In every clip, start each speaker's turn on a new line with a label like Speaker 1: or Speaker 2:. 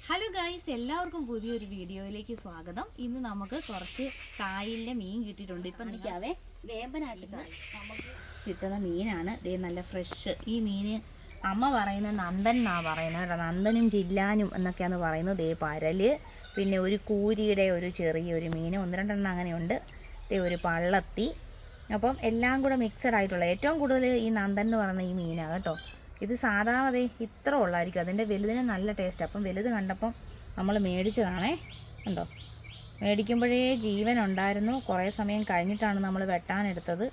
Speaker 1: Hello guys, എല്ലാവർക്കും പുതിയൊരു വീഡിയോയിലേക്ക് സ്വാഗതം. ഇന്ന് നമുക്ക് കുറച്ച് കായലിലെ മീൻ കിട്ടിയിട്ടുണ്ട്. ഇപ്പം എനിക്കാവേ വേമ്പനായിട്ട് നമുക്ക് കിട്ടുന്ന മീനാണ്. ദേ നല്ല ഫ്രഷ്. ഈ മീന് അമ്മ പറയുന്നത് നന്ദൻ എന്നാണ് പറയുന്നത് കേട്ടോ. നന്ദനും ജില്ലാനും എന്നൊക്കെയാണ് പറയുന്നത്. ദേ പരല്, പിന്നെ ഒരു കൂരിയുടെ ഒരു ചെറിയൊരു മീൻ, ഒന്ന് രണ്ടെണ്ണം അങ്ങനെയുണ്ട്. ദേ ഒരു പള്ളത്തി. അപ്പം എല്ലാം കൂടെ മിക്സഡ് ആയിട്ടുള്ള ഏറ്റവും കൂടുതൽ ഈ നന്ദൻ എന്ന് പറയുന്ന ഈ മീനാണ് കേട്ടോ. ഇത് സാധാരണ ഇത്ര ഉള്ളായിരിക്കും. അതിൻ്റെ വലുതിന് നല്ല ടേസ്റ്റ്. അപ്പം വലുത് കണ്ടപ്പം നമ്മൾ മേടിച്ചതാണേ. ഉണ്ടോ, മേടിക്കുമ്പോഴേ ജീവൻ ഉണ്ടായിരുന്നു. കുറേ സമയം കഴിഞ്ഞിട്ടാണ് നമ്മൾ വെട്ടാനെടുത്തത്.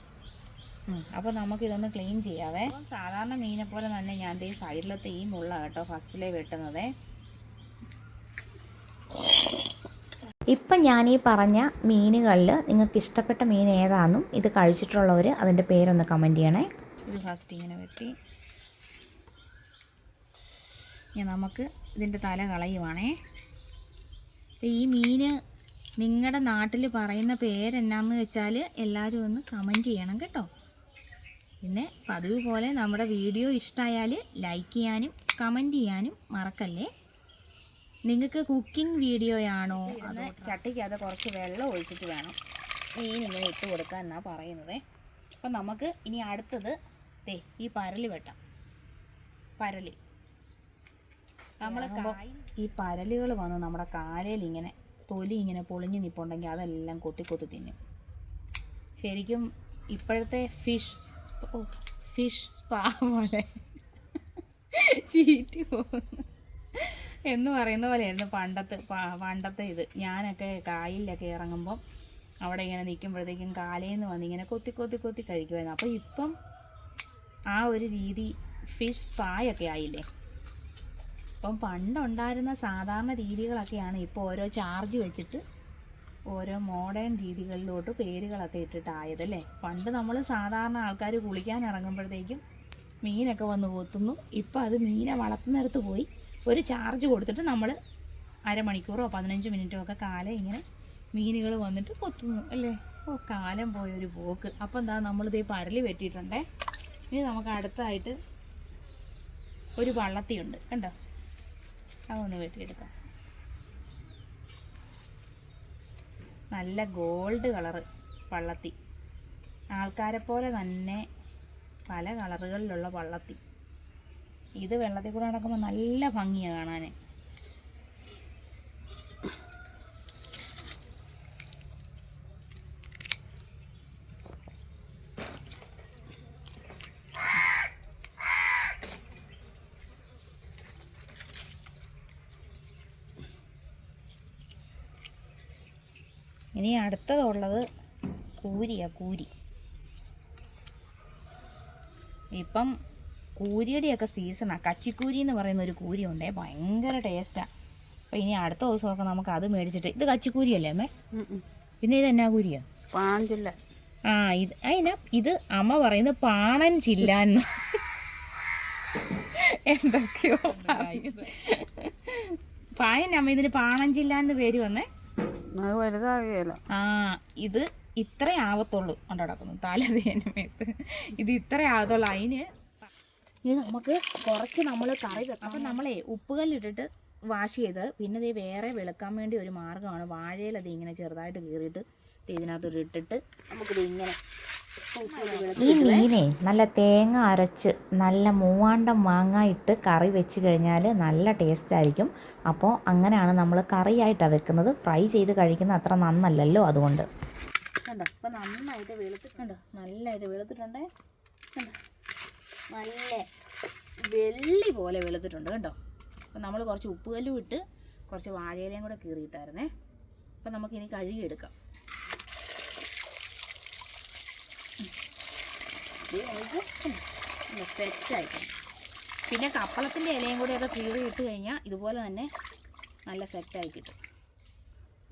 Speaker 1: അപ്പോൾ നമുക്കിതൊന്ന് ക്ലീൻ ചെയ്യാവേ. സാധാരണ മീനെ പോലെ തന്നെ ഞാൻ ഈ സൈഡിലത്തെ ഈ മുള്ള കേട്ടോ ഫസ്റ്റിലേ വെട്ടുന്നതേ. ഇപ്പം ഞാൻ ഈ പറഞ്ഞ മീനുകളിൽ നിങ്ങൾക്ക് ഇഷ്ടപ്പെട്ട മീൻ ഏതാണെന്നും ഇത് കഴിച്ചിട്ടുള്ളവർ അതിൻ്റെ പേരൊന്ന് കമൻറ്റ് ചെയ്യണേ. ഇത് ഫസ്റ്റ് ഇങ്ങനെ വെട്ടി നമുക്ക് ഇതിൻ്റെ തല കളയുവാണേ. ഈ മീന് നിങ്ങളുടെ നാട്ടിൽ പറയുന്ന പേരെന്നാന്ന് വെച്ചാൽ എല്ലാവരും ഒന്ന് കമൻറ്റ് ചെയ്യണം കേട്ടോ. പിന്നെ പതിവ് പോലെ നമ്മുടെ വീഡിയോ ഇഷ്ടമായാൽ ലൈക്ക് ചെയ്യാനും കമൻറ്റ് ചെയ്യാനും മറക്കല്ലേ. നിങ്ങൾക്ക് കുക്കിംഗ് വീഡിയോയാണോ അതോ ചട്ടിക്കകത്ത് കുറച്ച് വെള്ളം ഒഴിച്ചിട്ട് വേണം മീൻ ഇങ്ങനെ ഇട്ട് കൊടുക്കാൻ എന്നാണ് പറയുന്നത്. അപ്പം നമുക്ക് ഇനി അടുത്തത് ഈ പരല് വെട്ടാം. പരല് നമ്മൾ ഈ പരലുകൾ വന്ന് നമ്മുടെ കാലയിൽ ഇങ്ങനെ തൊലി ഇങ്ങനെ പൊളിഞ്ഞ് നിൽപ്പുണ്ടെങ്കിൽ അതെല്ലാം കൊത്തി തിന്നും. ശരിക്കും ഇപ്പോഴത്തെ ഫിഷ് സ്പാ പോലെ ചീറ്റി പോകുന്നു എന്ന് പറയുന്ന പോലെയായിരുന്നു പണ്ടത്തെ ഇത്. ഞാനൊക്കെ കായലിലൊക്കെ ഇറങ്ങുമ്പം അവിടെ ഇങ്ങനെ നിൽക്കുമ്പോഴത്തേക്കും കാലയിൽ നിന്ന് വന്ന് ഇങ്ങനെ കൊത്തി കഴിക്കുമായിരുന്നു. അപ്പോൾ ഇപ്പം ആ ഒരു രീതി ഫിഷ് സ്പായൊക്കെ ആയില്ലേ. അപ്പം പണ്ടുണ്ടായിരുന്ന സാധാരണ രീതികളൊക്കെയാണ് ഇപ്പോൾ ഓരോ ചാർജ് വെച്ചിട്ട് ഓരോ മോഡേൺ രീതികളിലോട്ട് പേരുകളൊക്കെ ഇട്ടിട്ടായതല്ലേ. പണ്ട് നമ്മൾ സാധാരണ ആൾക്കാർ കുളിക്കാൻ ഇറങ്ങുമ്പോഴത്തേക്കും മീനൊക്കെ വന്ന് കൊത്തുന്നു. ഇപ്പോൾ അത് മീനെ വളർത്തുന്നിടത്ത് പോയി ഒരു ചാർജ് കൊടുത്തിട്ട് നമ്മൾ അരമണിക്കൂറോ 15 മിനിറ്റോ ഒക്കെ കാലം ഇങ്ങനെ മീനുകൾ വന്നിട്ട് കൊത്തുന്നു അല്ലേ. ഓ, കാലം പോയൊരു പോക്ക്. അപ്പം എന്താ നമ്മളിതേ പരല് വെട്ടിയിട്ടുണ്ടേ. ഇനി നമുക്ക് അടുത്തായിട്ട് ഒരു വള്ളത്തിയുണ്ട് കണ്ടോ, അതൊന്ന് വെട്ടിയെടുക്കാം. നല്ല ഗോൾഡ് കളറ് വള്ളത്തി, ആൾക്കാരെ പോലെ തന്നെ പല കളറുകളിലുള്ള വള്ളത്തി. ഇത് വെള്ളത്തിൽ കൂടെ നടക്കുമ്പോൾ നല്ല ഭംഗിയാണ് കാണാൻ. ഇനി അടുത്തതുള്ളത് കൂരിയാണ്. കൂരി ഇപ്പം കൂരിയുടെയൊക്കെ സീസണാണ്. കച്ചിക്കൂരി എന്ന് പറയുന്ന ഒരു കൂരി ഉണ്ടേ, ഭയങ്കര ടേസ്റ്റാണ്. അപ്പോൾ ഇനി അടുത്ത ദിവസമൊക്കെ നമുക്ക് അത് മേടിച്ചിട്ട്. ഇത് കച്ചിക്കൂരിയല്ലേ അമ്മേ? പിന്നെ ഇത് എന്നാ കൂരിയാ?
Speaker 2: പാഞ്ചില്ല.
Speaker 1: ഇത് അമ്മ പറയുന്നത് പാണൻ ചില്ലാന്ന് എന്തൊക്കെയോ പായൻ അമ്മ ഇതിന് പാണൻ ചില്ലാന്ന് പേര് വന്നേ.
Speaker 2: വലുതാകുകയല്ല.
Speaker 1: ഇത് ഇത്രേ ആവത്തുള്ളൂ. കൊണ്ട് കിടക്കുന്നു തലവേനമേത്ത്. ഇത് ഇത്രേ ആവത്തുള്ളൂ. അതിന് ഇത് നമുക്ക് കുറച്ച് നമ്മൾ കറി വെക്കാം. അപ്പം നമ്മളെ ഉപ്പുകല്ലിട്ടിട്ട് വാഷ് ചെയ്ത് പിന്നെ ഇത് വേറെ വെളുക്കാൻ വേണ്ടി ഒരു മാർഗ്ഗമാണ്. വാഴയിലത് ഇങ്ങനെ ചെറുതായിട്ട് കീറിയിട്ട് ഇതിനകത്തോട്ട് ഇട്ടിട്ട് നമുക്കിത് ഇങ്ങനെ. ഈ മീനെ നല്ല തേങ്ങ അരച്ച് നല്ല മൂവാണ്ടം മാങ്ങ ഇട്ട് കറി വെച്ച് കഴിഞ്ഞാൽ നല്ല ടേസ്റ്റ് ആയിരിക്കും. അപ്പോൾ അങ്ങനെയാണ് നമ്മൾ കറിയായിട്ടാണ് വെക്കുന്നത്. ഫ്രൈ ചെയ്ത് കഴിക്കുന്ന അത്ര നന്നല്ലല്ലോ, അതുകൊണ്ട്. കണ്ടോ, അപ്പം നന്നായിട്ട് വെളുത്തിട്ടുണ്ടോ? നല്ലതായിട്ട് വെളുത്തിട്ടുണ്ടേ. കണ്ടോ, നല്ല വെള്ളി പോലെ വെളുത്തിട്ടുണ്ട് കണ്ടോ. അപ്പം നമ്മൾ കുറച്ച് ഉപ്പുകല്ലും ഇട്ട് കുറച്ച് വാഴയിലയും കൂടെ കീറിയിട്ടായിരുന്നേ. അപ്പം നമുക്കിനി കഴുകിയെടുക്കാം. സെറ്റായിട്ട് പിന്നെ കപ്പളത്തിൻ്റെ ഇലയും കൂടെയൊക്കെ കീറി ഇട്ട് കഴിഞ്ഞാൽ ഇതുപോലെ തന്നെ നല്ല സെറ്റായി കിട്ടും.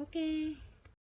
Speaker 1: ഓക്കേ.